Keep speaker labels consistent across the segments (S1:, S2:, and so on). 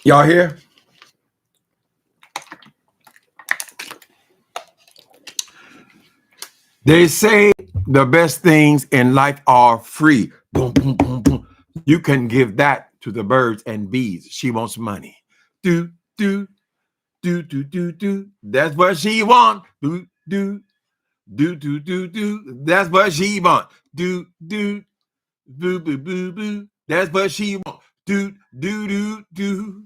S1: Y'all here? They say the best things in life are free. Boom, boom, boom, boom. You can give that to the birds and bees. She wants money. Do, do, do, do, do, do. That's what she want. Do, do, do, do, do, do. That's what she want. Do, do, boo, boo, boo, boo. That's what she want. Do, do, do, do.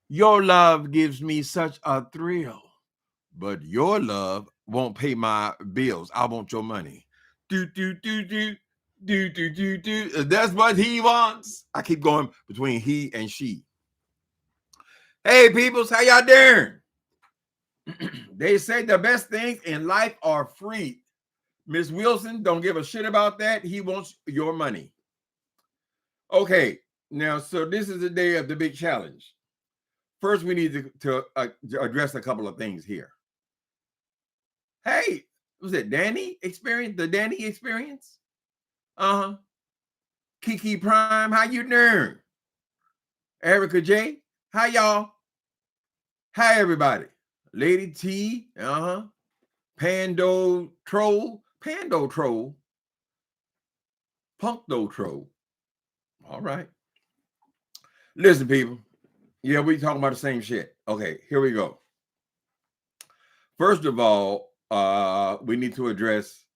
S1: Your love gives me such a thrill, but your love won't pay my bills. I want your money. Do, do, do, do, do, do, do, do. That's what he wants. I keep going between he and she. Hey, peoples, how y'all doing? They say the best things in life are free. Miss Wilson, don't give a shit about that. He wants your money. Okay, now, so this is the day of the big challenge. First, we need to address a couple of things here. Hey, was it Danny experience? The Danny experience? Kiki Prime, how you doing? Erica J, hi y'all. Hi everybody. Lady T, Pando Troll, Punkdo Troll. All right. Listen, people. Yeah, we talking about the same shit. Okay, here we go. First of all, we need to address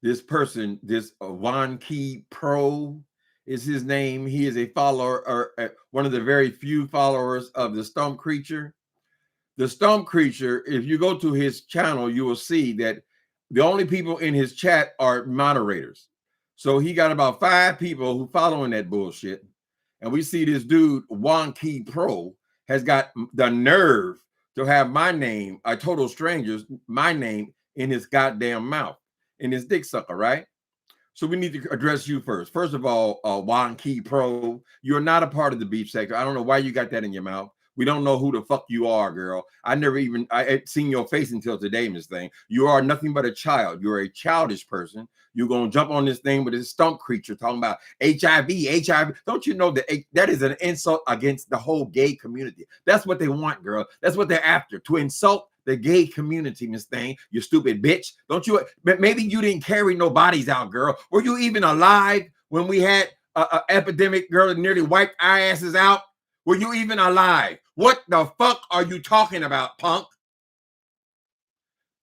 S1: this person, this Juan Key Pro is his name. He is a follower, or one of the very few followers of the Stump Creature. The Stump Creature, if you go to his channel, you will see that the only people in his chat are moderators. So he got about 5 people who following that bullshit. And we see this dude, Juan Key Pro, has got the nerve to have my name, a total stranger's, my name in his goddamn mouth, in his dick sucker, right? So we need to address you first. First of all, Juan Key Pro, you're not a part of the beef sector. I don't know why you got that in your mouth. We don't know who the fuck you are, girl. I had seen your face until today, Miss Thing. You are nothing but a child. You're a childish person. You're going to jump on this thing with this Stump Creature talking about HIV. Don't you know that that is an insult against the whole gay community? That's what they want, girl. That's what they're after, to insult the gay community, Miss Thing, you stupid bitch. Don't you, maybe you didn't carry no bodies out, girl. Were you even alive when we had an epidemic, girl, that nearly wiped our asses out? Were you even alive? What the fuck are you talking about, punk?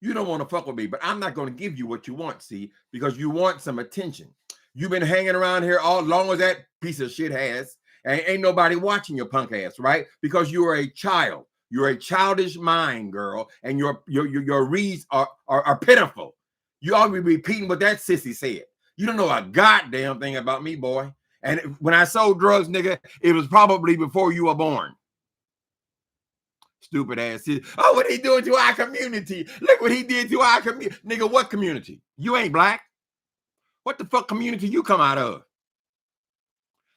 S1: You don't want to fuck with me, but I'm not going to give you what you want, see, because you want some attention. You've been hanging around here all long as that piece of shit has, and ain't nobody watching your punk ass, right? Because you are a child. You're a childish mind, girl, and your reads are pitiful. You ought to be repeating what that sissy said. You don't know a goddamn thing about me, boy. And when I sold drugs, nigga, it was probably before you were born. Stupid ass. Oh, what he doing to our community? Look what he did to our community. Nigga, what community? You ain't black. What the fuck community you come out of?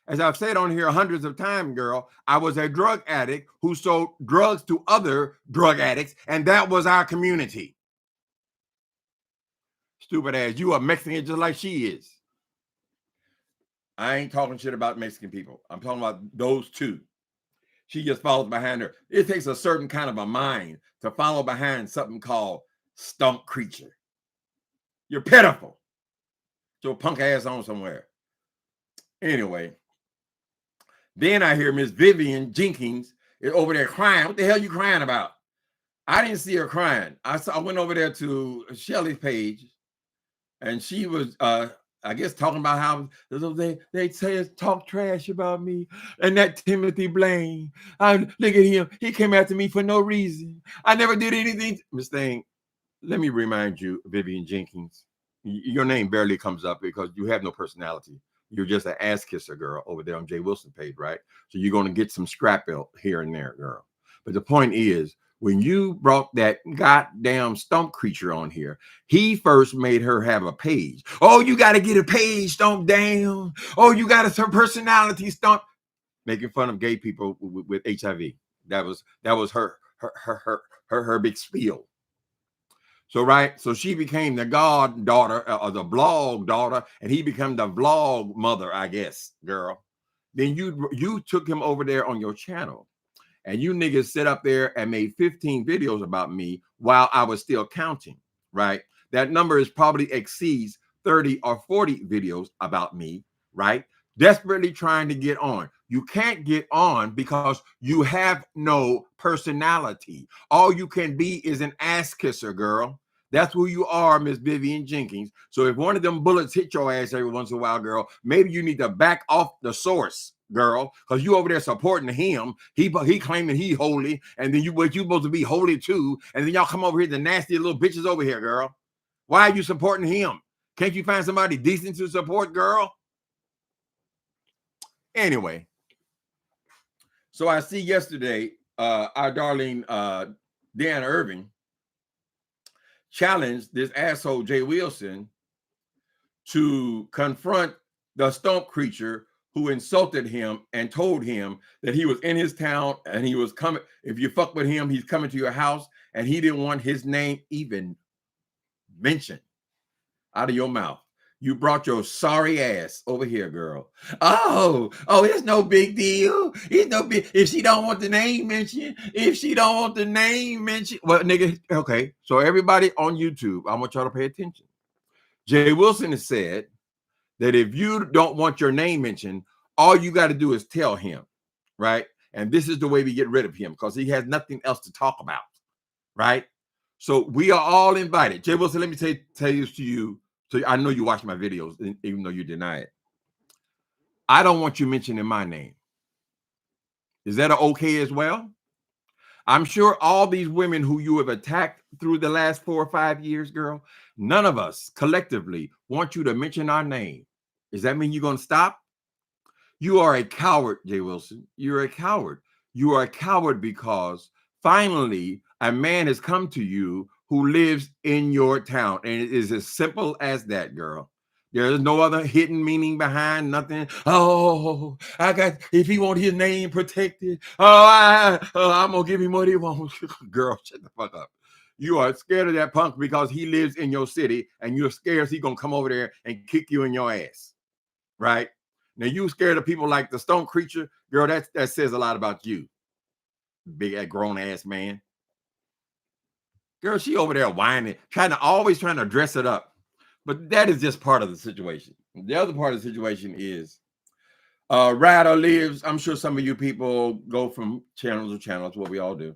S1: As I've said on here hundreds of times, girl, I was a drug addict who sold drugs to other drug addicts, and that was our community. Stupid ass. You are Mexican just like she is. I ain't talking shit about Mexican people. I'm talking about those two. She just follows behind her. It takes a certain kind of a mind to follow behind something called Stump Creature. You're pitiful. Your punk ass on somewhere. Anyway, then I hear Miss Vivian Jenkins is over there crying. What the hell you crying about? I didn't see her crying. I went over there to Shelly's page, and she was I guess talking about how they say talk trash about me, and that Timothy Blaine. Look at him. He came after me for no reason. I never did anything. Miss Thing, let me remind you, Vivian Jenkins, your name barely comes up because you have no personality. You're just an ass kisser girl over there on Jay Wilson page, right? So you're going to get some scrap here and there, girl. But the point is, when you brought that goddamn Stump Creature on here, he first made her have a page. Oh, you got to get a page Stump down. Oh, you got her personality Stump. Making fun of gay people with HIV. That was her big spiel. So, right. So she became the goddaughter or the blog daughter, and he became the vlog mother, I guess, girl. Then you took him over there on your channel, and you niggas sit up there and made 15 videos about me while I was still counting, right? That number is probably exceeds 30 or 40 videos about me, right? Desperately trying to get on. You can't get on because you have no personality. All you can be is an ass kisser, girl. That's who you are, Miss Vivian Jenkins. So if one of them bullets hit your ass every once in a while, girl, maybe you need to back off the source, girl, because you over there supporting him. He claiming he holy, and then you supposed to be holy too, and then y'all come over here, the nasty little bitches over here, girl. Why are you supporting him? Can't you find somebody decent to support, girl? Anyway, so I see yesterday our darling Deanna Irving challenged this asshole Jay Wilson to confront the stump creature who insulted him and told him that he was in his town and he was coming. If you fuck with him, he's coming to your house, and he didn't want his name even mentioned out of your mouth. You brought your sorry ass over here, girl. Oh, it's no big deal. It's no big. If she don't want the name mentioned, well, nigga, okay. So everybody on YouTube, I want y'all to pay attention. Jay Wilson has said that if you don't want your name mentioned, all you got to do is tell him, right? And this is the way we get rid of him, because he has nothing else to talk about, right? So we are all invited. Jay Wilson, let me tell this to you. So I know you watch my videos, even though you deny it. I don't want you mentioning my name. Is that okay as well? I'm sure all these women who you have attacked through the last 4 or 5 years, girl, none of us collectively want you to mention our name. Does that mean you're going to stop? You are a coward, Jay Wilson. You're a coward. You are a coward because finally a man has come to you who lives in your town. And it is as simple as that, girl. There is no other hidden meaning behind nothing. Oh, if he wants his name protected, I'm going to give him what he wants. Girl, shut the fuck up. You are scared of that punk because he lives in your city, and you're scared he's going to come over there and kick you in your ass, right? Now, you scared of people like the stone creature, girl, that says a lot about you, big grown ass man. Girl, she over there whining, always trying to dress it up. But that is just part of the situation. The other part of the situation is Ryder lives. I'm sure some of you people go from channel to channel. That's what we all do.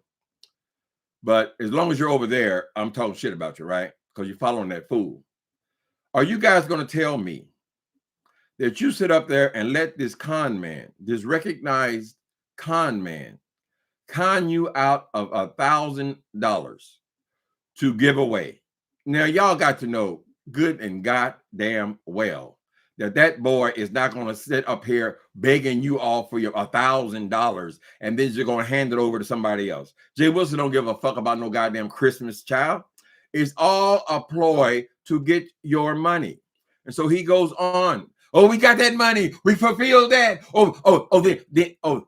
S1: But as long as you're over there, I'm talking shit about you, right? Because you're following that fool. Are you guys going to tell me that you sit up there and let this con man, this recognized con man, con you out of $1,000 to give away? Now, y'all got to know good and goddamn well that boy is not going to sit up here begging you all for your $1,000 and then you're going to hand it over to somebody else. Jay Wilson don't give a fuck about no goddamn Christmas child. It's all a ploy to get your money. And so he goes on. Oh, we got that money. We fulfilled that.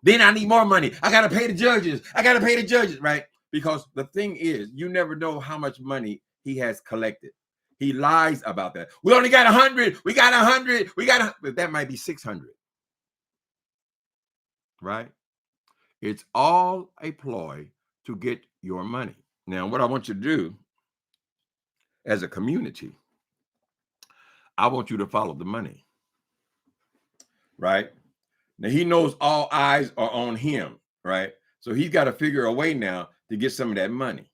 S1: Then I need more money. I got to pay the judges. Right? Because the thing is, you never know how much money he has collected. He lies about that. We only got 100. We got 100. But that might be 600. Right? It's all a ploy to get your money. Now, what I want you to do as a community, I want you to follow the money. Right? Now, he knows all eyes are on him. Right? So he's got to figure a way now to get some of that money.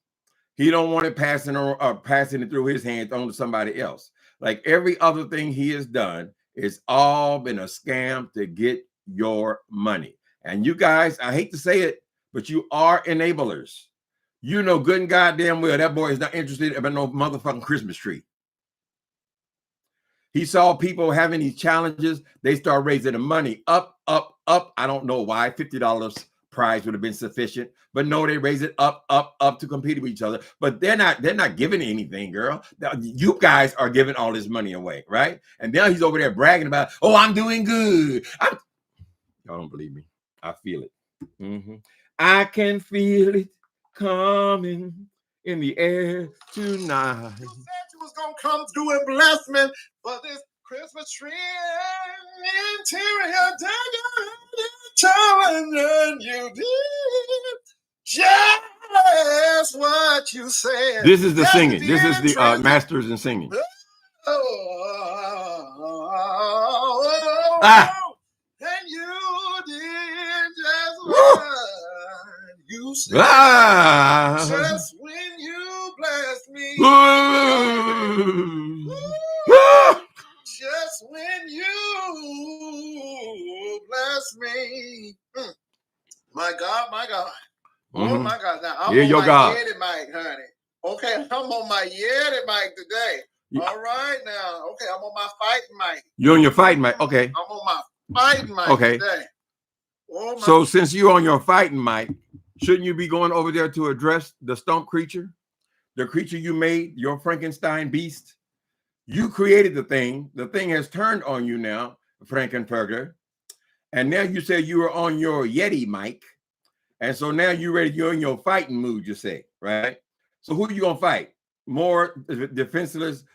S1: He don't want it passing it through his hands on to somebody else. Like every other thing he has done, it's all been a scam to get your money. And you guys, I hate to say it, but you are enablers. You know good and goddamn well that boy is not interested in no motherfucking Christmas tree. He saw people having these challenges. They start raising the money up. I don't know why. $50 prize would have been sufficient, but no, they raise it up to compete with each other. But they're not giving anything, girl. You guys are giving all this money away, right? And now he's over there bragging about, oh, I'm doing good. Y'all don't believe me. I feel it. I can feel it coming. in the air tonight.
S2: You said you was gonna come through and bless me for this Christmas tree interior and you did just what you said.
S1: This is the singing. This is the masters in singing.
S2: And you did just what you said. Just when you blessed me. Just when you bless me. My God, my God. Oh my God. Now I'm on my Yeti mic, honey. Okay, I'm on my Yeti mic today. All right now. Okay, I'm on my fighting mic.
S1: You're on your fighting mic. Okay.
S2: I'm on my fighting mic today. Oh,
S1: so since you're on your fighting mic, shouldn't you be going over there to address the stump creature? The creature you made, your Frankenstein beast? You created the thing. The thing has turned on you now, Frankenfurter. And now you say you were on your Yeti mic. And so now you're in your fighting mood, you say, right? So who are you going to fight? More defenseless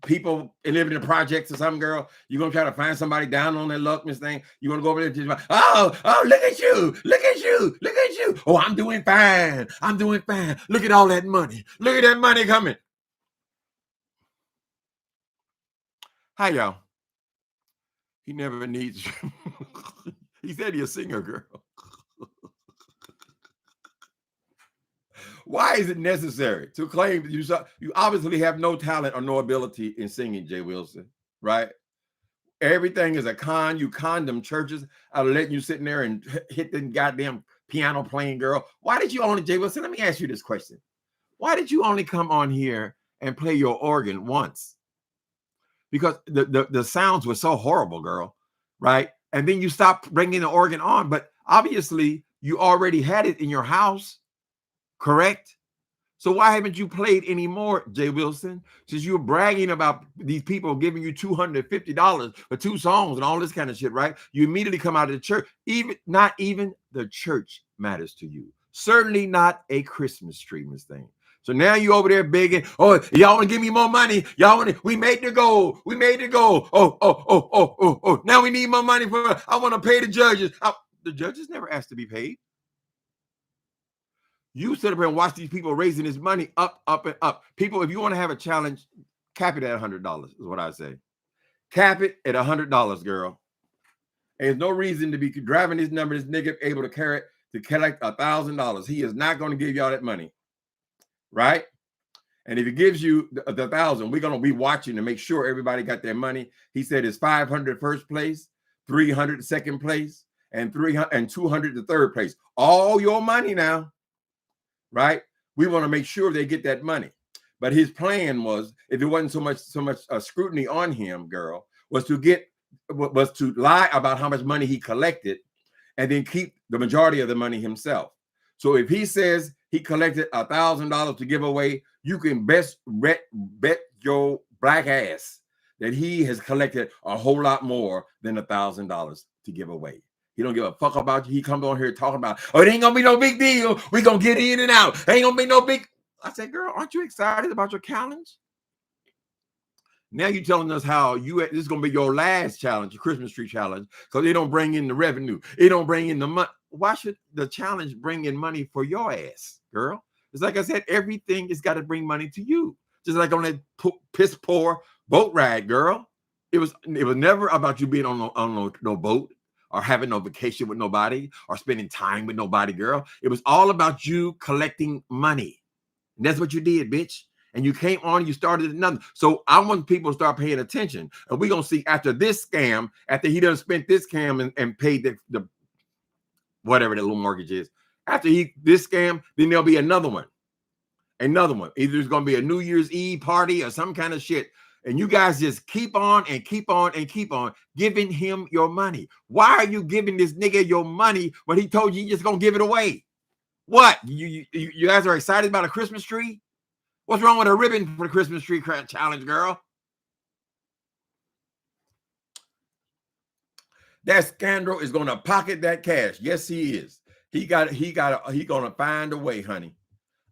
S1: people living in the projects or some girl? You're going to try to find somebody down on their luck, Miss Thing? You want to go over there to oh, look at you. Look at you. Look at you. Oh, I'm doing fine. I'm doing fine. Look at all that money. Look at that money coming. Hi, y'all. He never needs you. He said he's a singer, girl. Why is it necessary to claim that you obviously have no talent or no ability in singing, Jay Wilson, right? Everything is a con. You condom churches out of letting you sitting there and hit the goddamn piano playing girl. Why did you only, Jay Wilson, let me ask you this question. Why did you only come on here and play your organ once? Because the sounds were so horrible, girl, right? And then you stopped bringing the organ on, but obviously you already had it in your house, correct? So why haven't you played anymore, Jay Wilson? Since you were bragging about these people giving you $250 for 2 songs and all this kind of shit, right? You immediately come out of the church. Not even the church matters to you. Certainly not a Christmas tree, Miss Thing. So now you over there begging, oh, y'all want to give me more money? Y'all want to, we made the goal. We made the goal. Oh. Now we need more money I want to pay the judges. The judges never asked to be paid. You sit up here and watch these people raising this money up, and up. People, if you want to have a challenge, cap it at $100 is what I say. Cap it at $100, girl. And there's no reason to be driving this number, this nigga able to collect $1,000. He is not going to give y'all that money. Right? And if he gives you the 1,000, we're going to be watching to make sure everybody got their money. He said it's 500 first place, 300 second place, and 200 the third place. All your money now. Right? We want to make sure they get that money. But his plan was, if it wasn't so much scrutiny on him, girl, was to lie about how much money he collected and then keep the majority of the money himself. So if he says he collected $1,000 to give away, you can best bet your black ass that he has collected a whole lot more than $1,000 to give away. He don't give a fuck about you. He comes on here talking about, oh, it ain't gonna be no big deal. We gonna get in and out. Ain't gonna be no big. I said, girl, aren't you excited about your challenge? Now you telling us how this is gonna be your last challenge, your Christmas tree challenge, because they don't bring in the revenue. It don't bring in the money. Why should the challenge bring in money for your ass, girl? It's like I said, everything has got to bring money to you. Just like on that piss poor boat ride, girl. It was never about you being on no boat, or having no vacation with nobody, or spending time with nobody, girl. It was all about you collecting money. And that's what you did, bitch. And you came on, you started another. So I want people to start paying attention. And we're going to see after this scam, after he done spent this scam and paid the whatever that little mortgage is. After this scam, then there'll be another one. Another one. Either it's going to be a New Year's Eve party or some kind of shit. And you guys just keep on and keep on and keep on giving him your money. Why are you giving this nigga your money when he told you just gonna give it away? What? You guys are excited about a Christmas tree? What's wrong with a ribbon for the Christmas tree challenge, girl? That scandal is gonna pocket that cash. Yes, he is. He gonna find a way, honey.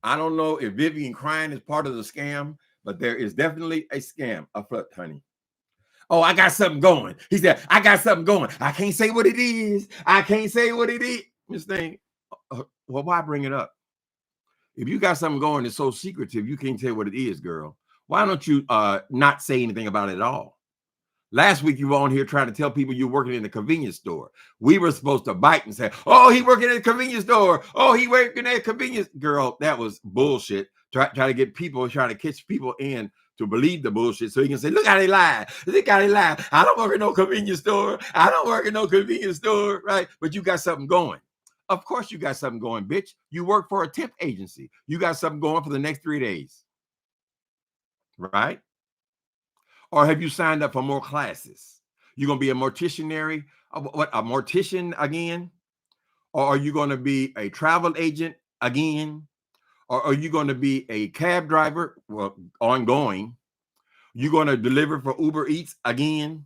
S1: I don't know if Vivian crying is part of the scam, but there is definitely a scam afoot, honey. Oh, I got something going. He said, I got something going. I can't say what it is. I can't say what it is. Miss Thing, well, why bring it up? If you got something going, it's so secretive, you can't tell what it is, girl. Why don't you not say anything about it at all? Last week, you were on here trying to tell people you're working in the convenience store. We were supposed to bite and say, oh, he working at the convenience store. Oh, he working at convenience. Girl, that was bullshit. Try to get people, trying to catch people in to believe the bullshit so he can say, look how they lie. Look how they lie. I don't work in no convenience store. I don't work in no convenience store, right? But you got something going. Of course you got something going, bitch. You work for a temp agency. You got something going for the next 3 days, right? Or have you signed up for more classes? You're going to be a morticianary, a mortician again? Or are you going to be a travel agent again? Or are you going to be a cab driver? Well, ongoing. You're going to deliver for Uber Eats again?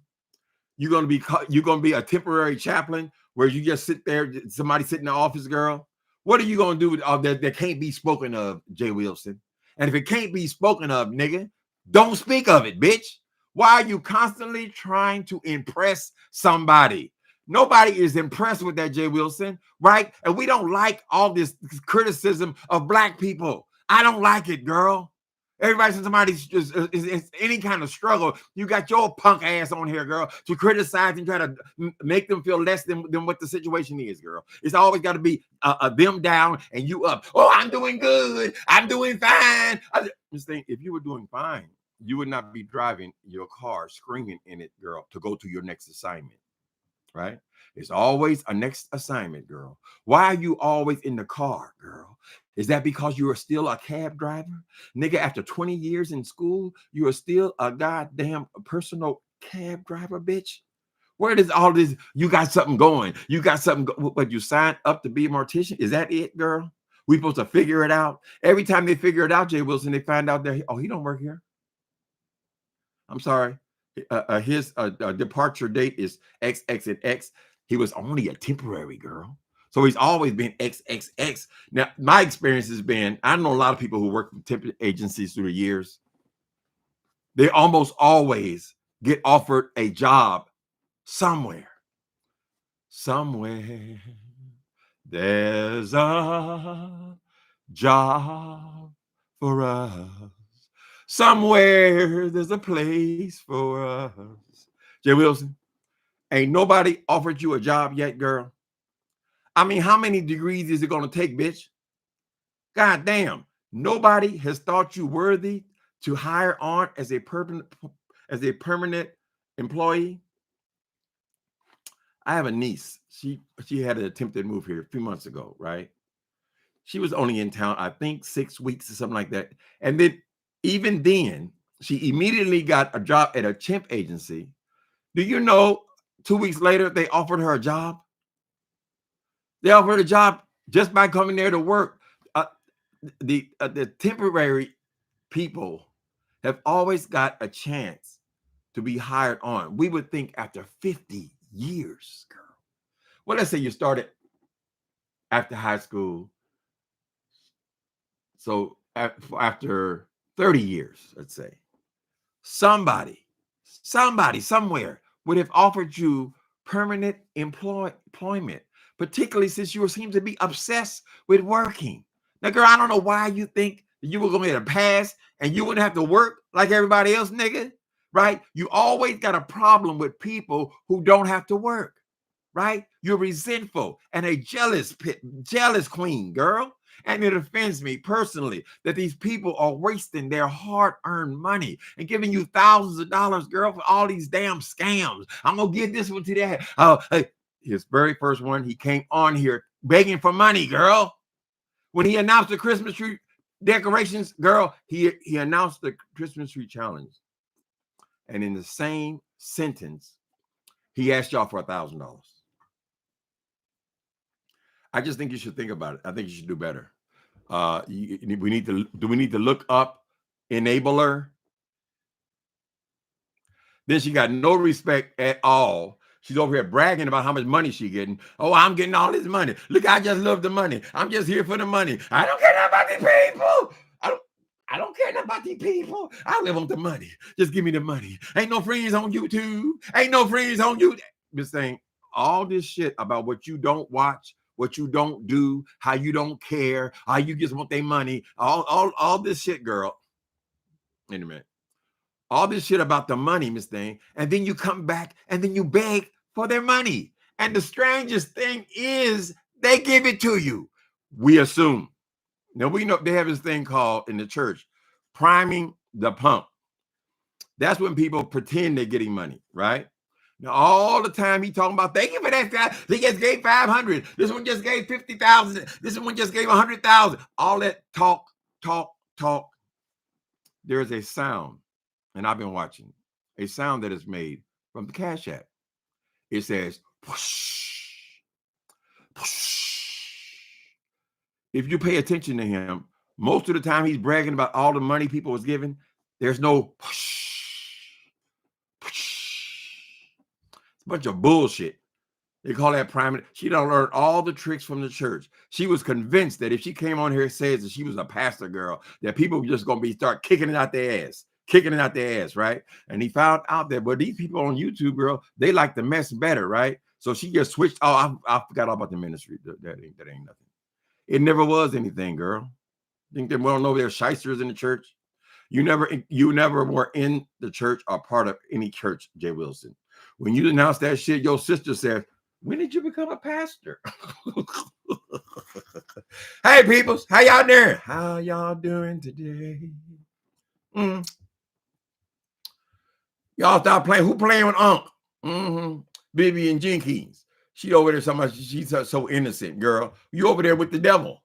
S1: You're going to be a temporary chaplain where you just sit there, somebody sit in the office, girl? What are you going to do with all that can't be spoken of, Jay Wilson? And if it can't be spoken of, nigga, don't speak of it, bitch. Why are you constantly trying to impress somebody? Nobody is impressed with that, Jay Wilson, right? And we don't like all this criticism of Black people. I don't like it, girl. Everybody says somebody's just is any kind of struggle. You got your punk ass on here, girl, to criticize and try to make them feel less than what the situation is, girl. It's always got to be them down and you up. Oh, I'm doing good. I'm doing fine. Just think, if you were doing fine, you would not be driving your car screaming in it, girl, to go to your next assignment, right? It's always a next assignment, girl. Why are you always in the car, girl? Is that because you are still a cab driver? Nigga, after 20 years in school, you are still a goddamn personal cab driver, bitch? Where does all this, you got something going. You got something, but you signed up to be a mortician? Is that it, girl? We supposed to figure it out? Every time they figure it out, Jay Wilson, they find out that, oh, he don't work here. I'm sorry. His departure date is X, X, and X. He was only a temporary, girl. So he's always been XXX. Now, my experience has been, I know a lot of people who work for temp agencies through the years. They almost always get offered a job somewhere. Somewhere there's a job for us. Somewhere there's a place for us. Jay Wilson, ain't nobody offered you a job yet, girl. I mean, how many degrees is it going to take, bitch? God damn. Nobody has thought you worthy to hire on as a permanent employee. I have a niece. She had an attempted move here a few months ago, right? She was only in town, I think 6 weeks or something like that. And then even then, she immediately got a job at a temp agency. Do you know 2 weeks later, they offered her a job? They offered her a job just by coming there to work. The temporary people have always got a chance to be hired on. We would think after 50 years, girl. Well, let's say you started after high school. So after 30 years, let's say, somebody somewhere would have offered you permanent employment, particularly since you seem to be obsessed with working. Now, girl, I don't know why you think you were going to get a pass and you wouldn't have to work like everybody else, nigga, right? You always got a problem with people who don't have to work, right? You're resentful and a jealous queen, girl. And it offends me personally that these people are wasting their hard-earned money and giving you thousands of dollars, girl, for all these damn scams. I'm going to give this one to that. His very first one, he came on here begging for money, girl. When he announced the Christmas tree decorations, girl, he announced the Christmas tree challenge. And in the same sentence, he asked y'all for $1,000. I just think you should think about it. I think you should do better. Do we need to look up enabler? Then she got no respect at all She's over here bragging about how much money she's getting. Oh, I'm getting all this money. Look, I just love the money. I'm just here for the money. I don't care about these people. I don't care about these people. I live on the money. Just give me the money. Ain't no friends on YouTube. Ain't no friends on YouTube. Just saying all this shit about what you don't watch, what you don't do, how you don't care, how you just want their money. All this shit, girl. Wait a minute. All this shit about the money, Miss Thing, and then you come back and then you beg for their money. And the strangest thing is they give it to you. We assume. Now, we know they have this thing called in the church, priming the pump. That's when people pretend they're getting money, right? Now, all the time he talking about, thank you for that guy. They just gave 500. This one just gave 50,000. This one just gave 100,000. All that talk. There is a sound, and I've been watching, a sound that is made from the Cash App. It says, whoosh, whoosh. If you pay attention to him, most of the time he's bragging about all the money people was giving. There's no whoosh, whoosh. It's a bunch of bullshit. They call that priming. She done learned all the tricks from the church. She was convinced that if she came on here and says that she was a pastor girl, that people were just going to start kicking it out their ass, right? And he found out that, but these people on YouTube, girl, they like the mess better, right? So she just switched. Oh, I forgot all about the ministry. That ain't nothing. It never was anything, girl. Think they don't know there's shysters in the church? You never were in the church or part of any church, Jay Wilson. When you announced that shit, your sister said, when did you become a pastor? Hey, peoples, how y'all doing? How y'all doing today? Y'all stop playing. Who playing with Unc? Vivian Jenkins. She over there somebody. She's so innocent, girl. You over there with the devil.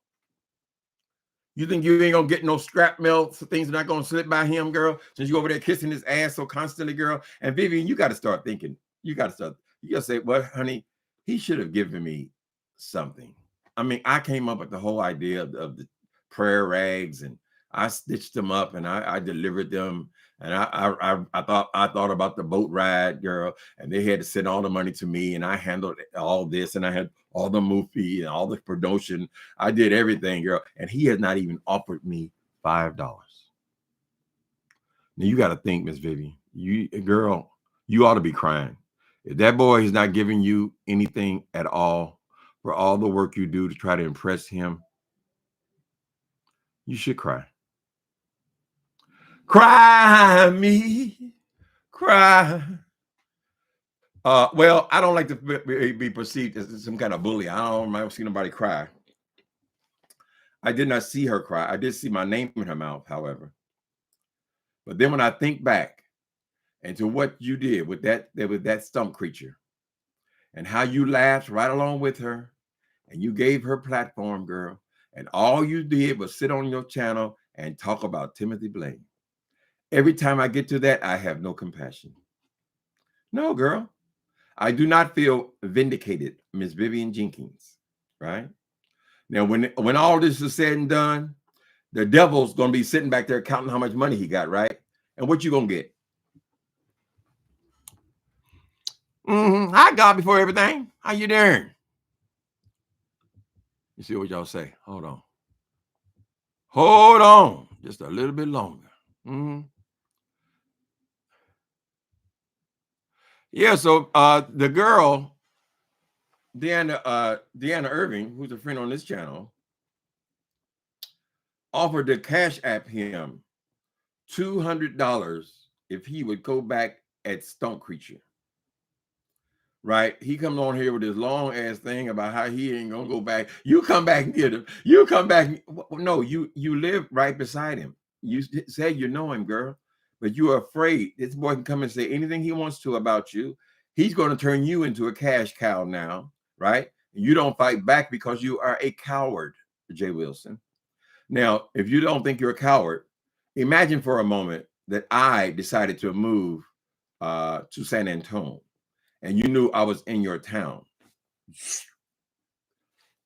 S1: You think you ain't gonna get no strap mail? So things are not gonna slip by him, girl. Since you over there kissing his ass so constantly, girl. And Vivian, you got to start thinking. You got to say, well, honey, he should have given me something. I mean, I came up with the whole idea of the prayer rags, and I stitched them up and I delivered them. And I thought about the boat ride, girl, and they had to send all the money to me, and I handled all this, and I had all the movie and all the promotion. I did everything, girl, and he has not even offered me $5. Now you got to think, Miss Vivian, you ought to be crying. If that boy is not giving you anything at all for all the work you do to try to impress him, you should cry. Cry me, cry. Well, I don't like to be perceived as some kind of bully. I don't ever see nobody cry. I did not see her cry. I did see my name in her mouth, however. But then when I think back into what you did with that stump creature and how you laughed right along with her and you gave her platform, girl, and all you did was sit on your channel and talk about Timothy Blaine. Every time I get to that, I have no compassion. No, girl. I do not feel vindicated, Miss Vivian Jenkins, right? Now, when all this is said and done, the devil's going to be sitting back there counting how much money he got, right? And what you going to get? Hi, God before everything. How you doing? You see what y'all say? Hold on. Just a little bit longer. Yeah, so the girl, Deanna Irving, who's a friend on this channel, offered to Cash App him $200 if he would go back at Stump Creature. Right? He comes on here with this long ass thing about how he ain't gonna go back. You come back and get him. You come back. No, you live right beside him. You say you know him, girl, but you're afraid this boy can come and say anything he wants to about you. He's going to turn you into a cash cow now, right? You don't fight back because you are a coward, Jay Wilson. Now, if you don't think you're a coward, imagine for a moment that I decided to move to San Antonio and you knew I was in your town.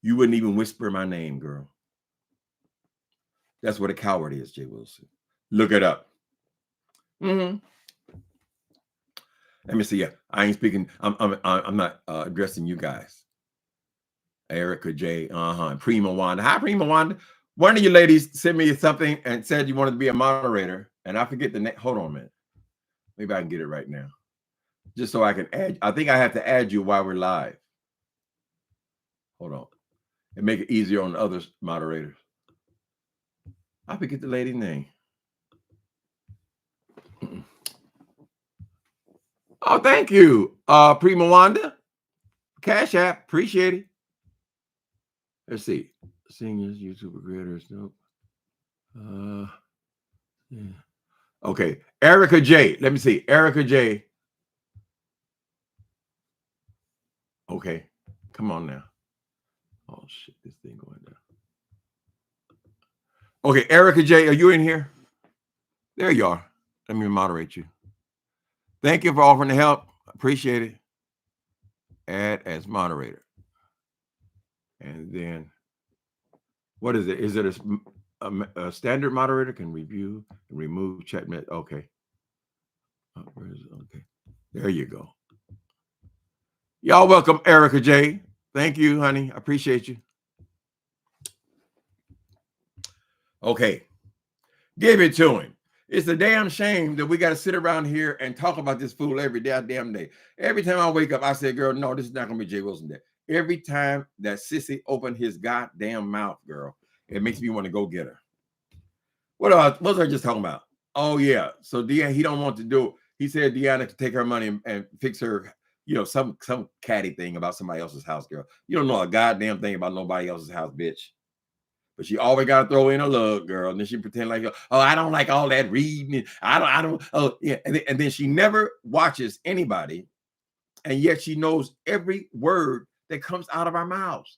S1: You wouldn't even whisper my name, girl. That's what a coward is, Jay Wilson. Look it up. Let me see. Yeah, I ain't speaking. I'm not addressing you guys. Erica J. Prima Wanda. Hi, Prima Wanda. One of you ladies sent me something and said you wanted to be a moderator, and I forget the name. Hold on a minute. Maybe I can get it right now, just so I can add. I think I have to add you while we're live. Hold on, and make it easier on the other moderators. I forget the lady's name. Oh, thank you, Prima Wanda. Cash App, appreciate it. Let's see. Seniors, YouTuber creators, nope. Yeah. Okay, Erica J. Let me see. Erica J. Okay, come on now. Oh shit, this thing going down. Okay, Erica J, are you in here? There you are. Let me moderate you. Thank you for offering the help. Appreciate it. Add as moderator. And then, what is it? Is it a standard moderator? Can review and remove chat? Okay. Okay. There you go. Y'all welcome Erica J. Thank you, honey. I appreciate you. Okay. Give it to him. It's a damn shame that we got to sit around here and talk about this fool every damn day. Every time I wake up, I say, girl, no, this is not going to be Jay Wilson Day. Every time that sissy opened his goddamn mouth, girl, it makes me want to go get her. What was I just talking about? Oh, yeah. So Deanna, he don't want to do it. He said Deanna could take her money and fix her, some catty thing about somebody else's house, girl. You don't know a goddamn thing about nobody else's house, bitch. But she always got to throw in a lug, girl. And then she pretend like, oh, I don't like all that reading. I don't, oh, yeah. And then she never watches anybody. And yet she knows every word that comes out of our mouths.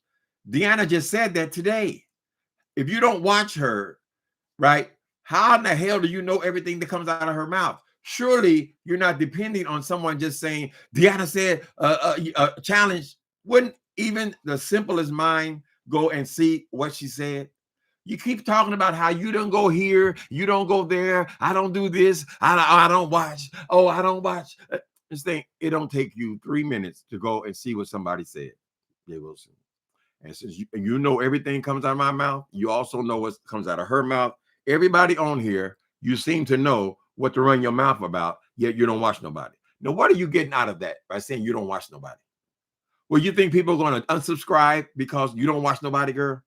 S1: Deanna just said that today. If you don't watch her, right, how in the hell do you know everything that comes out of her mouth? Surely you're not depending on someone just saying, Deanna said a challenge. Wouldn't even the simplest mind go and see what she said? You keep talking about how you don't go here, you don't go there, I don't do this, I don't watch. Oh, I don't watch. This thing, it don't take you 3 minutes to go and see what somebody said, Jay Wilson. And since you know everything comes out of my mouth, you also know what comes out of her mouth. Everybody on here, you seem to know what to run your mouth about, yet you don't watch nobody. Now, what are you getting out of that by saying you don't watch nobody? Well, you think people are going to unsubscribe because you don't watch nobody, girl?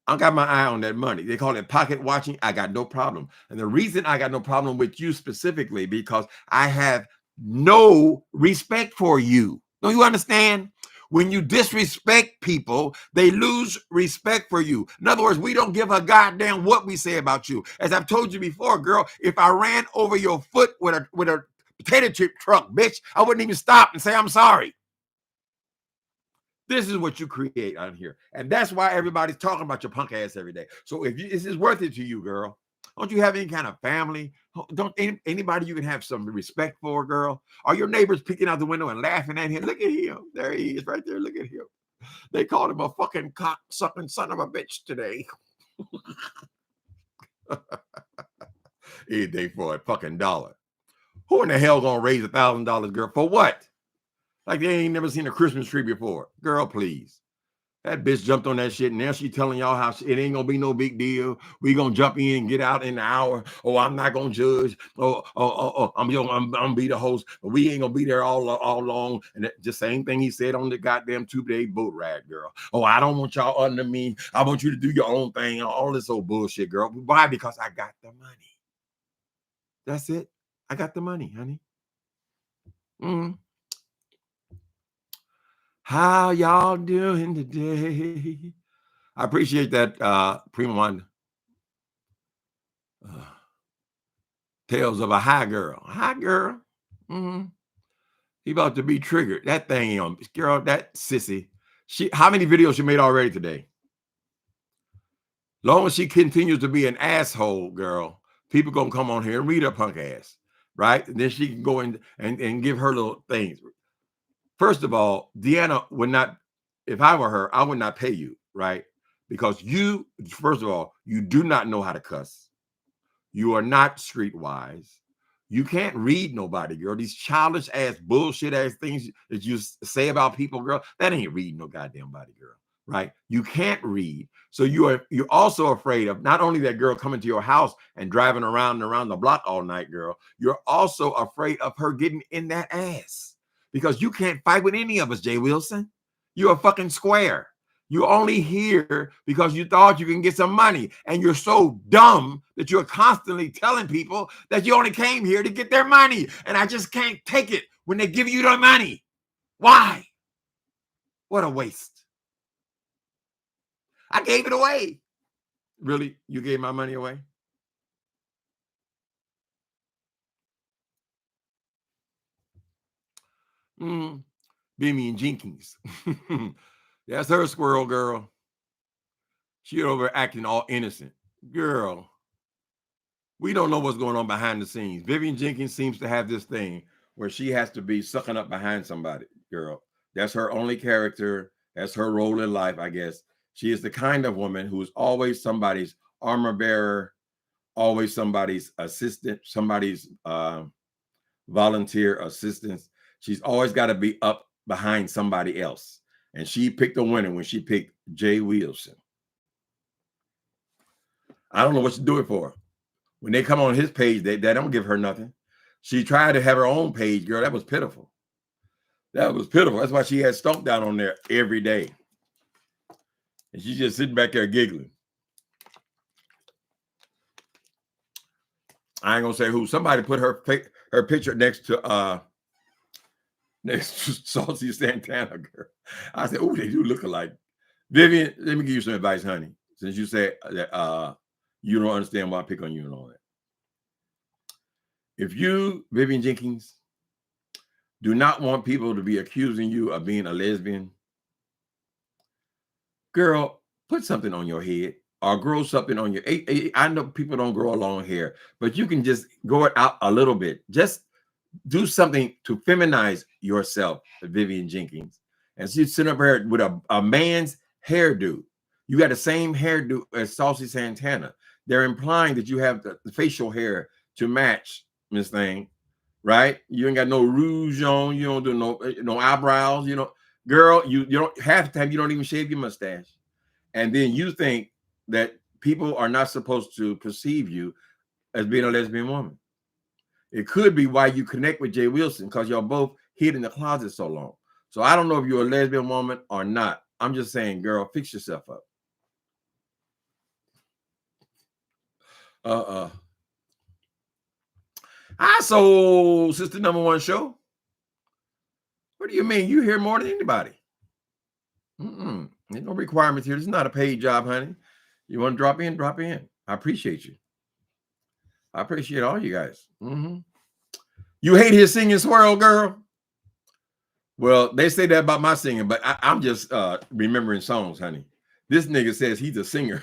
S1: I got my eye on that money. They call it pocket watching. I got no problem. And the reason I got no problem with you specifically, because I have no respect for you. Don't you understand? When you disrespect people, they lose respect for you. In other words, we don't give a goddamn what we say about you. As I've told you before, girl, if I ran over your foot with a potato chip truck, bitch, I wouldn't even stop and say I'm sorry. This is what you create out here. And that's why everybody's talking about your punk ass every day. So if this is worth it to you, girl, don't you have any kind of family? Don't anybody you can have some respect for, girl? Are your neighbors peeking out the window and laughing at him? Look at him. There he is right there. Look at him. They called him a fucking cock-sucking son of a bitch today. Anything for a fucking dollar. Who in the hell gonna raise $1,000, girl? For what? Like they ain't never seen a Christmas tree before. Girl, please. That bitch jumped on that shit, and now she telling y'all how it ain't gonna be no big deal. We gonna jump in and get out in an hour. Oh, I'm not gonna judge. I'm gonna be the host. But we ain't gonna be there all long. And that just same thing he said on the goddamn 2-day boat ride, girl. Oh, I don't want y'all under me. I want you to do your own thing. All this old bullshit, girl. Why? Because I got the money. That's it. I got the money, honey. How y'all doing today? I appreciate that, Prima Wanda. Tales of a high girl. High girl. He about to be triggered. That thing on girl, that sissy. How many videos she made already today? Long as she continues to be an asshole, girl, people gonna come on here and read her punk ass, right? And then she can go in and give her little things. First of all, Deanna would not, if I were her, I would not pay you, right? Because you, first of all, you do not know how to cuss. You are not streetwise. You can't read nobody, girl. These childish ass bullshit ass things that you say about people, girl, that ain't reading no goddamn body, girl. Right? You can't read. So you're also afraid of not only that girl coming to your house and driving around and around the block all night, girl, you're also afraid of her getting in that ass. Because you can't fight with any of us, Jay Wilson. You're a fucking square. You're only here because you thought you can get some money. And you're so dumb that you're constantly telling people that you only came here to get their money. And I just can't take it when they give you their money. Why? What a waste. I gave it away. Really? You gave my money away? Vivian Jenkins. That's her squirrel girl. She over acting all innocent. Girl, we don't know what's going on behind the scenes. Vivian Jenkins seems to have this thing where she has to be sucking up behind somebody, girl. That's her only character. That's her role in life, I guess. She is the kind of woman who's always somebody's armor bearer, always somebody's assistant, somebody's volunteer assistance. She's always got to be up behind somebody else. And she picked a winner when she picked Jay Wilson. I don't know what to do it for. When they come on his page, they don't give her nothing. She tried to have her own page, girl. That was pitiful. That was pitiful. That's why she had Stomp Down on there every day. And she's just sitting back there giggling. I ain't gonna say who. Somebody put her picture next to Saucy Santana, girl. I said, "Oh, they do look alike." Vivian, let me give you some advice, honey. Since you said that you don't understand why I pick on you and all that. If you, Vivian Jenkins, do not want people to be accusing you of being a lesbian, girl, put something on your head or grow something on your. I know people don't grow long hair, but you can just grow it out a little bit. Just do something to feminize yourself, Vivian Jenkins. And she's sitting up here with a man's hairdo. You got the same hairdo as Saucy Santana. They're implying that you have the facial hair to match this thing, right? You ain't got no rouge on. You don't do no eyebrows. You know, girl, you don't half the time you don't even shave your mustache. And then you think that people are not supposed to perceive you as being a lesbian woman. It could be why you connect with Jay Wilson, because y'all both hid in the closet so long. So I don't know if you're a lesbian woman or not. I'm just saying, girl, fix yourself up. I sold Sister Number One show. What do you mean? You hear more than anybody. There's no requirements here. This is not a paid job, honey. You want to drop in? Drop in. I appreciate you. I appreciate all you guys. You hate his singing, swirl girl? Well, they say that about my singing, but I'm just remembering songs, honey. This nigga says he's a singer.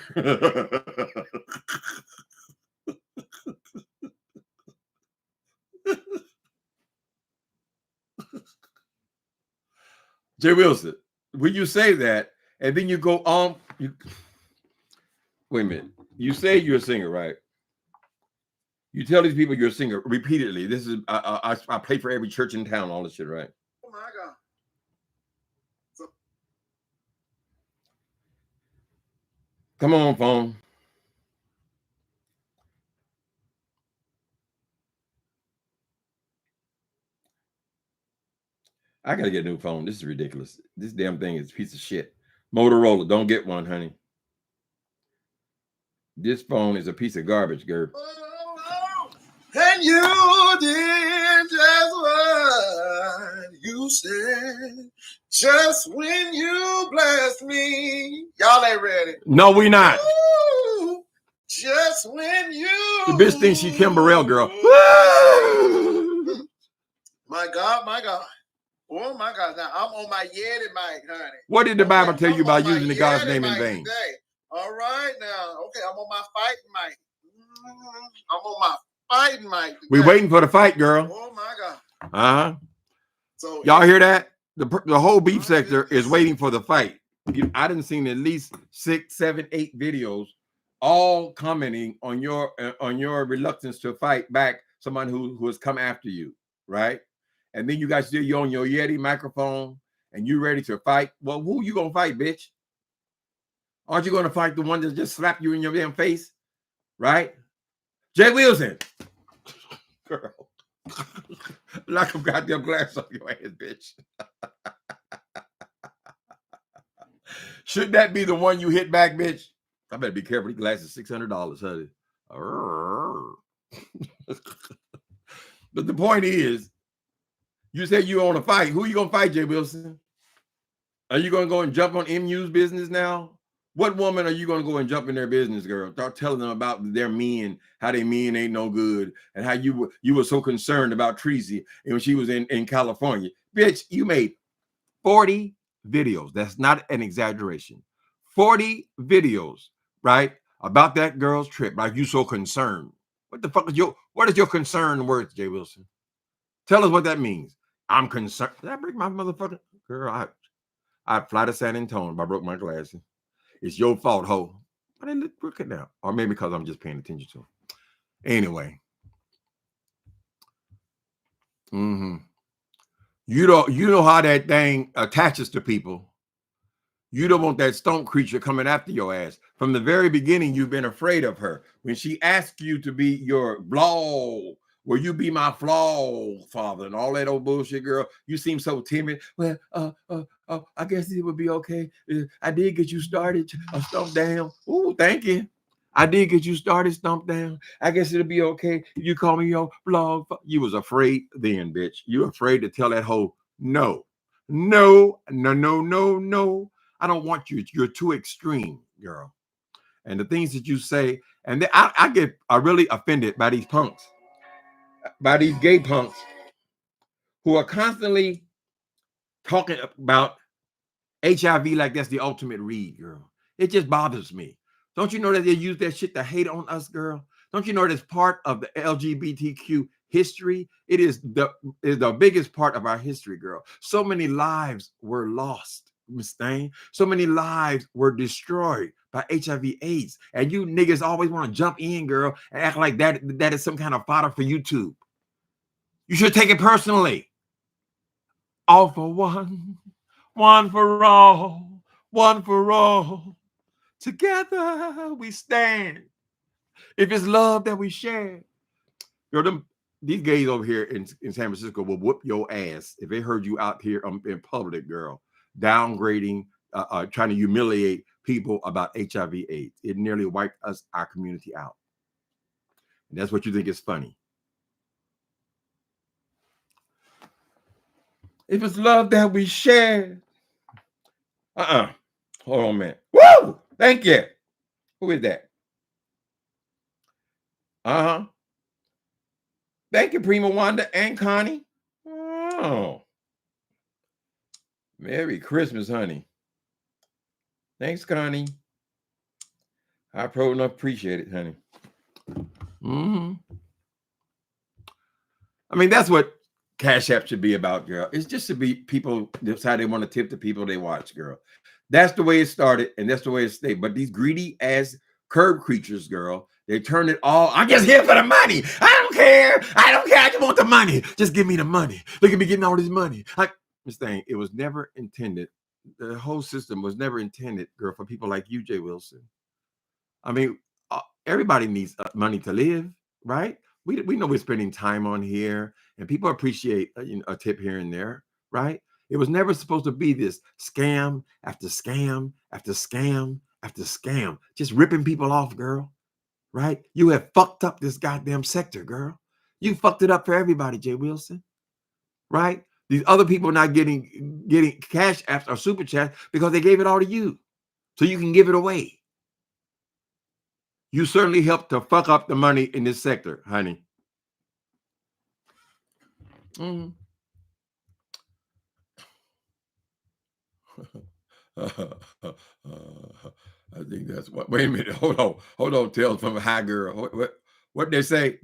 S1: Jay Wilson, when you say that, and then you go on, wait a minute. You say you're a singer, right? You tell these people you're a singer repeatedly. This is I play for every church in town, all this shit, right?
S2: Oh my God.
S1: Come on, phone. I gotta get a new phone. This is ridiculous. This damn thing is a piece of shit. Motorola, don't get one, honey. This phone is a piece of garbage, girl.
S2: And you did just what you said, just when you blessed me. Y'all ain't ready.
S1: No, we not.
S2: Ooh, just when you.
S1: The bitch thinks she Kim Burrell, girl.
S2: My God, my God. Oh my God. Now I'm on my Yeti mic, honey.
S1: What did the Bible tell you about using the God's name in vain?
S2: Today. All right now. Okay, I'm on my fighting mic. I'm on my fighting mic today.
S1: We waiting for the fight, girl.
S2: Oh my God.
S1: Uh-huh.
S2: So
S1: y'all hear that? The whole beef sector is waiting for the fight. I didn't see at least 6, 7, 8 videos, all commenting on your reluctance to fight back someone who has come after you, right? And then you guys still you on your Yeti microphone and you ready to fight. Well, who you gonna fight, bitch? Aren't you gonna fight the one that just slapped you in your damn face, right? Jay Wilson, girl, like a goddamn glass on your ass, bitch. Should that be the one you hit back, bitch? I better be careful. These glasses $600, honey. But the point is, you said you want to fight. Who you gonna fight, Jay Wilson? Are you gonna go and jump on MU's business now? What woman are you gonna go and jump in their business, girl? Start telling them about their men, how they men ain't no good, and how you were so concerned about Treasy and when she was in California. Bitch, you made 40 videos. That's not an exaggeration. 40 videos, right? About that girl's trip. Like you so concerned. What the fuck is what is your concern worth, Jay Wilson? Tell us what that means. I'm concerned. Did I break my motherfucker? Girl, I'd fly to San Antonio if I broke my glasses. It's your fault, ho. I didn't look at now. Or maybe because I'm just paying attention to it. Anyway. You know how that thing attaches to people. You don't want that stone creature coming after your ass. From the very beginning, you've been afraid of her. When she asked you to be your blog, will you be my flaw father and all that old bullshit, girl, you seem so timid. Well, I guess it would be okay. I did get you started, Stomp Down. Ooh, thank you. I did get you started, Stomp Down. I guess it'll be okay. You call me your blog. You was afraid then, bitch. You afraid to tell that hoe, no. I don't want you. You're too extreme, girl. And the things that you say, and I get really offended by these punks, by these gay punks who are constantly talking about HIV like that's the ultimate read, girl. It just bothers me. Don't you know that they use that shit to hate on us, girl? Don't you know that's part of the LGBTQ history? It is the biggest part of our history, girl. So many lives were lost, Miss Thane. So many lives were destroyed by HIV/AIDS. And you niggas always want to jump in, girl, and act like that is some kind of fodder for YouTube. You should take it personally. All for one, one for all, one for all. Together we stand. If it's love that we share. Girl, these gays over here in San Francisco will whoop your ass if they heard you out here in public, girl, downgrading, trying to humiliate people about HIV/AIDS. It nearly wiped our community out. And that's what you think is funny. If it's love that we share. Hold on a minute. Woo! Thank you. Who is that? Thank you, Prima Wanda and Connie. Oh. Merry Christmas, honey. Thanks, Connie. I probably appreciate it, honey. I mean, that's what Cash App should be about, girl. It's just to be people decide they want to tip the people they watch, girl. That's the way it started, and that's the way it stayed. But these greedy ass curb creatures, girl, they turn it all. I'm just here for the money. I don't care. I just want the money. Just give me the money. Look at me getting all this money. Miss Thing, it was never intended. The whole system was never intended, girl, for people like you, Jay Wilson. I mean, everybody needs money to live, right? We know we're spending time on here, and people appreciate a tip here and there, right? It was never supposed to be this scam after scam after scam after scam, just ripping people off, girl, right? You have fucked up this goddamn sector, girl. You fucked it up for everybody, Jay Wilson, right? These other people are not getting cash apps or super chats because they gave it all to you, so you can give it away. You certainly helped to fuck up the money in this sector, honey. I think that's what. Wait a minute. Hold on. Tales from a high girl. What they say?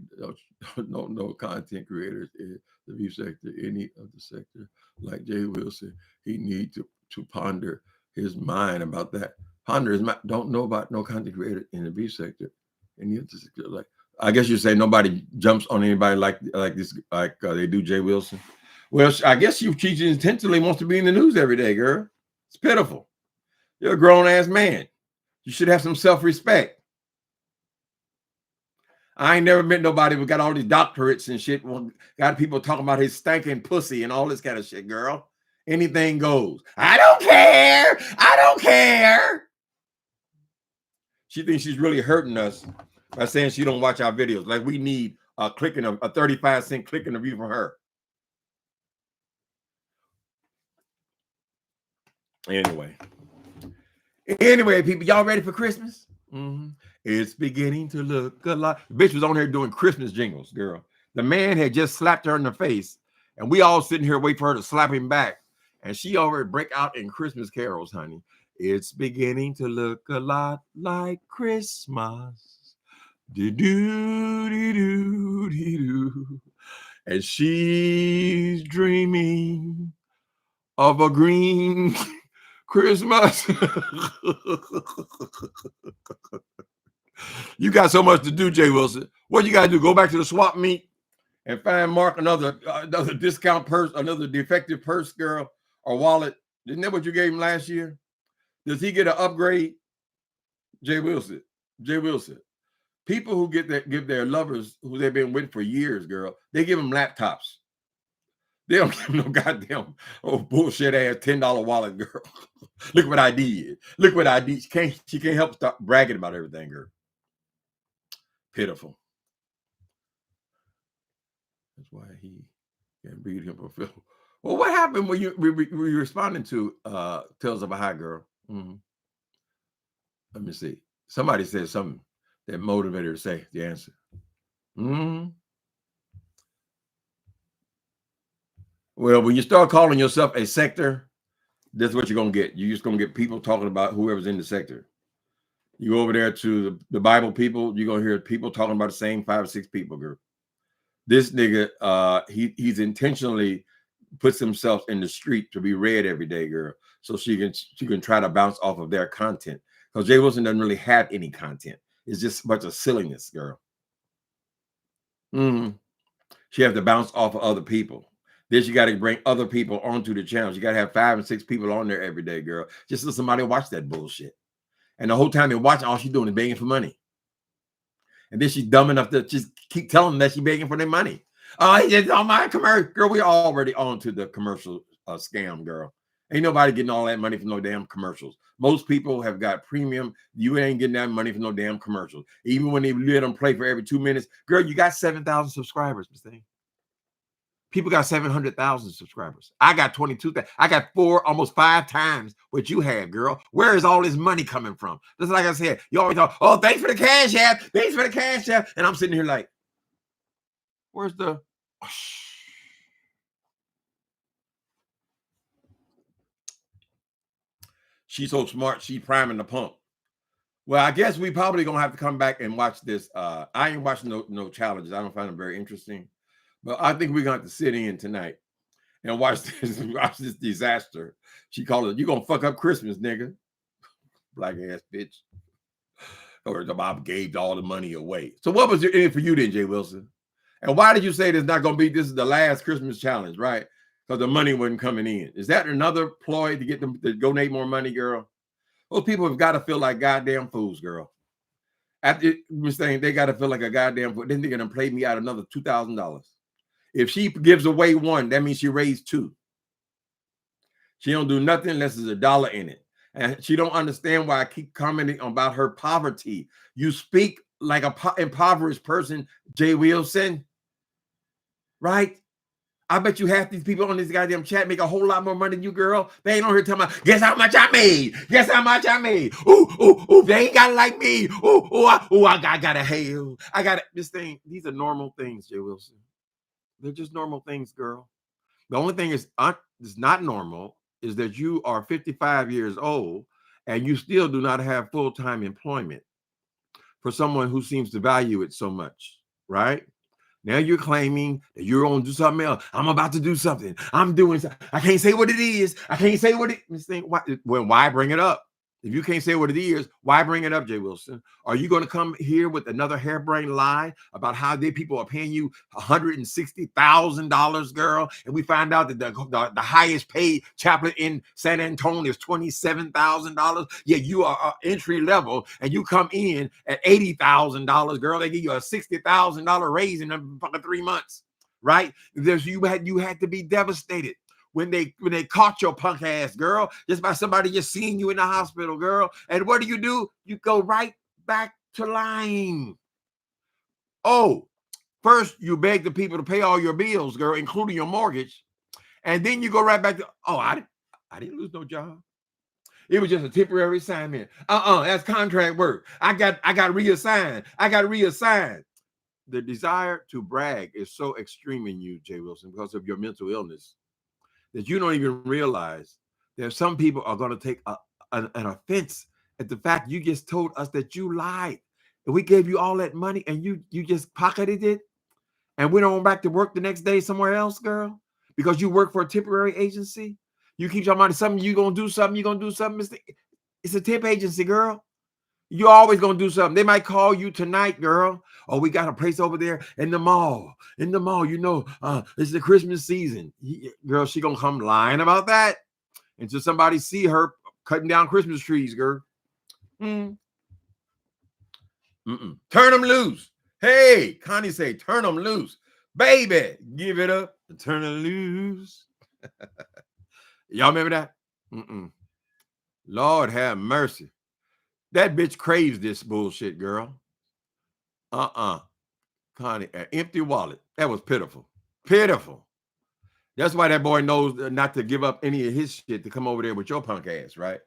S1: No content creators in the view sector, any of the sector, like Jay Wilson. He needs to ponder his mind about that. Ponder his mind. Don't know about no content creator in the view sector. Any of the sector, like I guess you say nobody jumps on anybody like this, like they do Jay Wilson. Well, I guess she intentionally wants to be in the news every day, girl. It's pitiful. You're a grown-ass man. You should have some self-respect. I ain't never met nobody who got all these doctorates and shit. Got people talking about his stinking pussy and all this kind of shit, girl. Anything goes. I don't care. I don't care. She thinks she's really hurting us by saying she don't watch our videos. Like we need a 35-cent click in the view from her. Anyway, people, y'all ready for Christmas? Mm-hmm. It's beginning to look a lot. The bitch was on here doing Christmas jingles, girl. The man had just slapped her in the face, and we all sitting here waiting for her to slap him back. And she already break out in Christmas carols, honey. It's beginning to look a lot like Christmas. Do-do-do-do-do. And she's dreaming of a green Christmas. You got so much to do, Jay Wilson. What you got to do? Go back to the swap meet and find Mark another discount purse, another defective purse, girl, or wallet. Isn't that what you gave him last year? Does he get an upgrade? Jay Wilson. People who give their lovers who they've been with for years, girl, they give them laptops. They don't give them no goddamn bullshit ass $10 wallet, girl. Look what I did. Look what I did. She can't help stop bragging about everything, girl. Pitiful. That's why he can't read him fulfill. Well, what happened when you were responding to Tales of a High Girl? Mm-hmm. Let me see. Somebody said something that motivated her to say the answer. Mm-hmm. Well, when you start calling yourself a sector, that's what you're going to get. You're just going to get people talking about whoever's in the sector. You go over there to the Bible people, you're going to hear people talking about the same 5 or 6 people, girl. This nigga, he's intentionally puts himself in the street to be read every day, girl, so she can try to bounce off of their content. Because Jay Wilson doesn't really have any content. It's just a bunch of silliness, girl. Mm-hmm. She has to bounce off of other people. Then you got to bring other people onto the channel. You got to have 5 and 6 people on there every day, girl. Just let somebody watch that bullshit. And the whole time they're watching, all she's doing is begging for money. And then she's dumb enough to just keep telling them that she's begging for their money. Oh, he just on my commercial. Girl, we're already on to the commercial scam, girl. Ain't nobody getting all that money from no damn commercials. Most people have got premium. You ain't getting that money from no damn commercials. Even when they let them play for every 2 minutes. Girl, you got 7,000 subscribers, Miss Thing. People got 700,000 subscribers. I got 22,000. I got 4, almost 5 times what you have, girl. Where is all this money coming from? Just like I said, you always talk, oh, thanks for the cash app. Thanks for the cash app. And I'm sitting here like, where's the... She's so smart. She's priming the pump. Well, I guess we probably going to have to come back and watch this. I ain't watching no challenges. I don't find them very interesting. But I think we're going to have to sit in tonight and watch this disaster. She called it, you going to fuck up Christmas, nigga. Black ass bitch. Or the mom gave all the money away. So what was it for you then, Jay Wilson? And why did you say this is the last Christmas challenge, right? Because the money wasn't coming in. Is that another ploy to get them to donate more money, girl? Those people have got to feel like goddamn fools, girl. After Miss Thing, they got to feel like a goddamn fool. Then they're going to play me out another $2,000. If she gives away 1, that means she raised 2. She don't do nothing unless there's $1 in it. And she don't understand why I keep commenting about her poverty. You speak like a impoverished person, Jay Wilson, right? I bet you half these people on this goddamn chat make a whole lot more money than you, girl. They ain't on here talking about, guess how much I made? Guess how much I made? Ooh, they ain't got it like me. I got a hail. I got it. This thing, these are normal things, Jay Wilson. They're just normal things, girl. The only thing is not normal is that you are 55 years old and you still do not have full-time employment for someone who seems to value it so much, right? Now you're claiming that you're going to do something else. I'm about to do something. I'm doing something. I can't say what it is. I can't say what it is. Why bring it up? If you can't say what it is, why bring it up, Jay Wilson? Are you going to come here with another harebrained lie about how people are paying you $160,000, girl? And we find out that the highest paid chaplain in San Antonio is $27,000. Yeah, you are entry level, and you come in at $80,000, girl. They give you a $60,000 raise in 3 months, right? You had to be devastated when they caught your punk ass, girl, just by somebody just seeing you in the hospital, girl. And what do? You go right back to lying. Oh, first you beg the people to pay all your bills, girl, including your mortgage. And then you go right back to, oh, I didn't lose no job. It was just a temporary assignment. That's contract work. I got reassigned. The desire to brag is so extreme in you, Jay Wilson, because of your mental illness, that you don't even realize that some people are going to take an offense at the fact you just told us that you lied. And we gave you all that money and you just pocketed it and went on back to work the next day somewhere else, girl, because you work for a temporary agency. You keep talking about something, you're going to do something. It's a temp agency, girl. You're always going to do something. They might call you tonight, girl. Oh, we got a place over there in the mall. It's the Christmas season. Girl, she going to come lying about that until somebody see her cutting down Christmas trees, girl. Turn them loose. Hey, Connie say, turn them loose. Baby, give it up. Turn them loose. Y'all remember that? Lord have mercy. That bitch craves this bullshit, girl. Connie, an empty wallet. That was pitiful. Pitiful. That's why that boy knows not to give up any of his shit to come over there with your punk ass, right?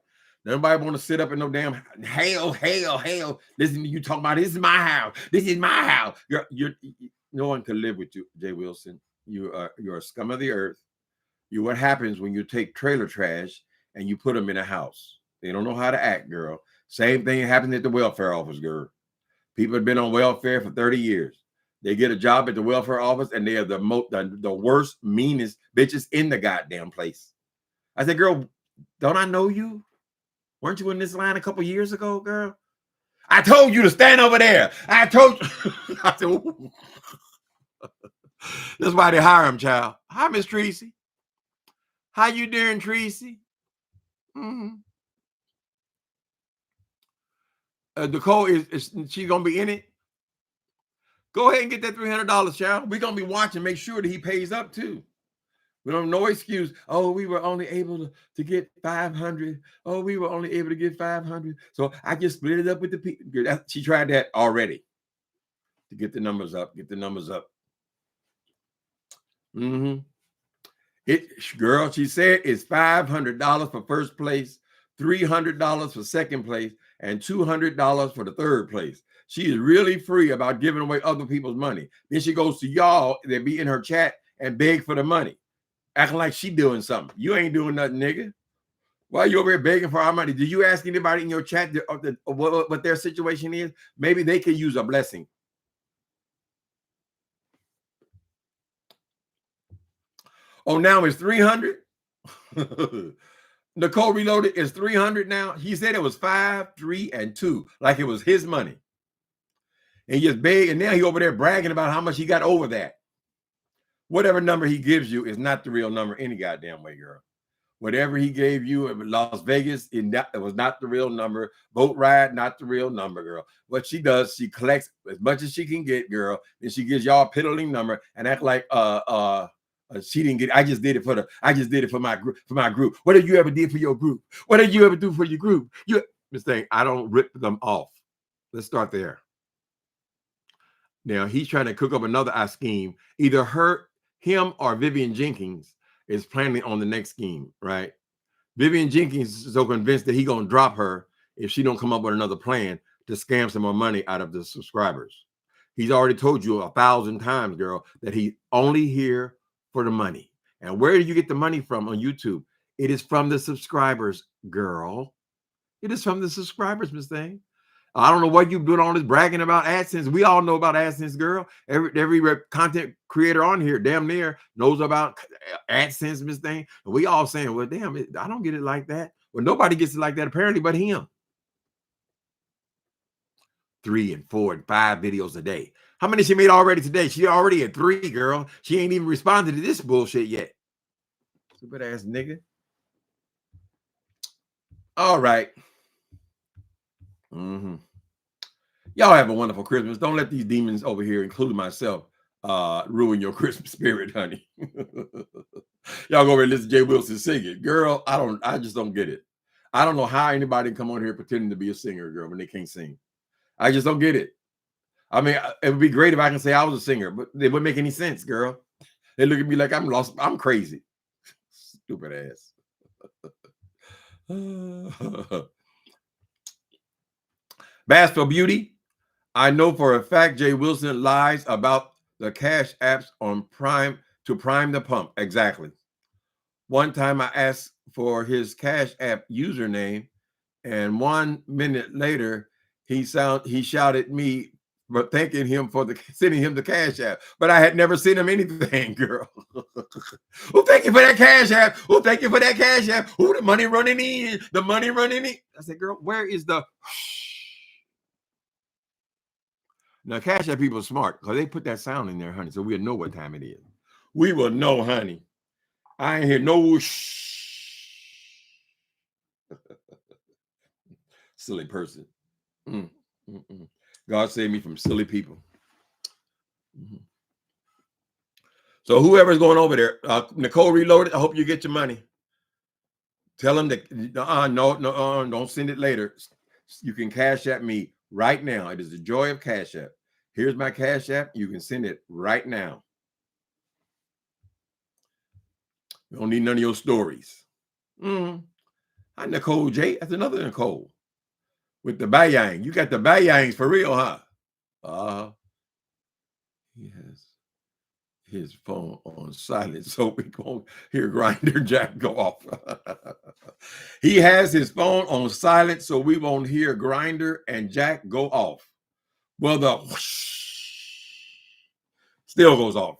S1: Nobody want to sit up in no damn hell. Listen to you talking about, this is my house. This is my house. No one can live with you, Jay Wilson. You're a scum of the earth. You're what happens when you take trailer trash and you put them in a house. They don't know how to act, girl. Same thing happened at the welfare office, girl. People have been on welfare for 30 years. They get a job at the welfare office and they are the worst, meanest bitches in the goddamn place. I said, girl, don't I know you? Weren't you in this line a couple years ago, girl? I told you to stand over there. I told you. I said, ooh. That's why they hire him, child. Hi, Miss Tracy. How you doing, Tracy? Nicole, is she gonna be in it? Go ahead and get that $300, child. We're gonna be watching, make sure that he pays up too. We don't have no excuse. Oh, we were only able to get 500. Oh, we were only able to get 500. So I just split it up with the people. She tried that already to get the numbers up. Girl, she said it's $500 for first place, $300 for second place, and $200 for the third place. She is really free about giving away other people's money. Then she goes to y'all that be in her chat and beg for the money, acting like she doing something. You ain't doing nothing, nigga. Why are you over here begging for our money? Did you ask anybody in your chat what their situation is? Maybe they could use a blessing. Oh, now it's 300. Nicole Reloaded is 300 now. He said it was 5, 3, and 2, like it was his money. And he just begged, and now he over there bragging about how much he got over that. Whatever number he gives you is not the real number any goddamn way, girl. Whatever he gave you in Las Vegas, it was not the real number. Boat ride, not the real number, girl. What she does, she collects as much as she can get, girl. Then she gives y'all a piddling number and act like she didn't get it. I just did it for my group. What did you ever did for your group? What did you ever do for your group? This thing, I don't rip them off. Let's start there. Now he's trying to cook up another scheme. Either him or Vivian Jenkins is planning on the next scheme, right? Vivian Jenkins is so convinced that he's gonna drop her if she don't come up with another plan to scam some more money out of the subscribers. He's already told you 1,000 times, girl, that he's only here for the money. And where do you get the money from on YouTube? It is from the subscribers, girl. It is from the subscribers, Miss Thing. I don't know what you're doing all this bragging about AdSense. We all know about AdSense, girl. Every content creator on here damn near knows about AdSense, Miss Thing. And we all saying, well, damn, I don't get it like that. Well, nobody gets it like that apparently but him. 3 and 4 and 5 videos a day. How many she made already today? She already at 3, girl. She ain't even responded to this bullshit yet. Stupid ass nigga. All right. Y'all have a wonderful Christmas. Don't let these demons over here, including myself, ruin your Christmas spirit, honey. Y'all go over and listen to Jay Wilson sing it. Girl, I just don't get it. I don't know how anybody can come on here pretending to be a singer, girl, when they can't sing. I just don't get it. I mean, it would be great if I can say I was a singer, but it wouldn't make any sense, girl. They look at me like I'm lost. I'm crazy. Stupid ass. Bass for Beauty. I know for a fact Jay Wilson lies about the cash apps on Prime to prime the pump. Exactly. One time I asked for his cash app username, and 1 minute later he shouted me for thanking him for sending him the cash app. But I had never sent him anything, girl. Oh, thank you for that cash app. Oh, thank you for that cash app. Oh, the money running in. The money running in. I said, girl, where is the... Now, cash app people are smart because they put that sound in there, honey, so we'll know what time it is. We will know, honey. I ain't hear no shh. Silly person. God save me from silly people. So whoever's going over there, Nicole Reloaded, I hope you get your money. Tell them that no, don't send it later. You can cash app me right now. It is the joy of cash app. Here's my cash app. You can send it right now. We don't need none of your stories. Hi, Nicole J. That's another Nicole. With the bayang. You got the bayangs for real, huh? He has his phone on silent, so we won't hear Grinder Jack go off. He has his phone on silent, so we won't hear Grinder and Jack go off. Well, the whoosh still goes off.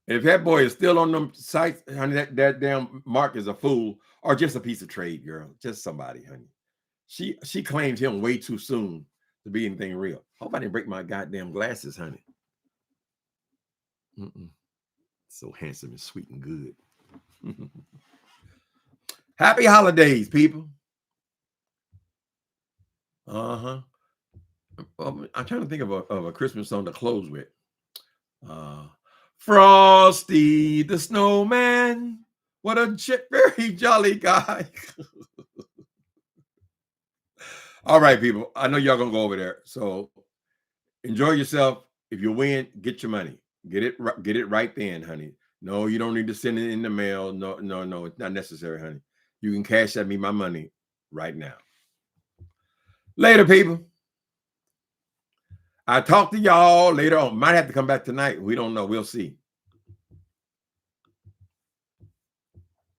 S1: If that boy is still on them sites, honey, that damn Mark is a fool or just a piece of trade, girl. Just somebody, honey. She claimed him way too soon to be anything real. Hope I didn't break my goddamn glasses, honey. So handsome and sweet and good. Happy holidays, people. I'm trying to think of a Christmas song to close with. Frosty the Snowman. What a very jolly guy. All right, people. I know y'all gonna go over there. So enjoy yourself. If you win, get your money. Get it right then, honey. No, you don't need to send it in the mail. No, it's not necessary, honey. You can cash at me my money right now. Later, people. I'll talk to y'all later on. Might have to come back tonight. We don't know. We'll see.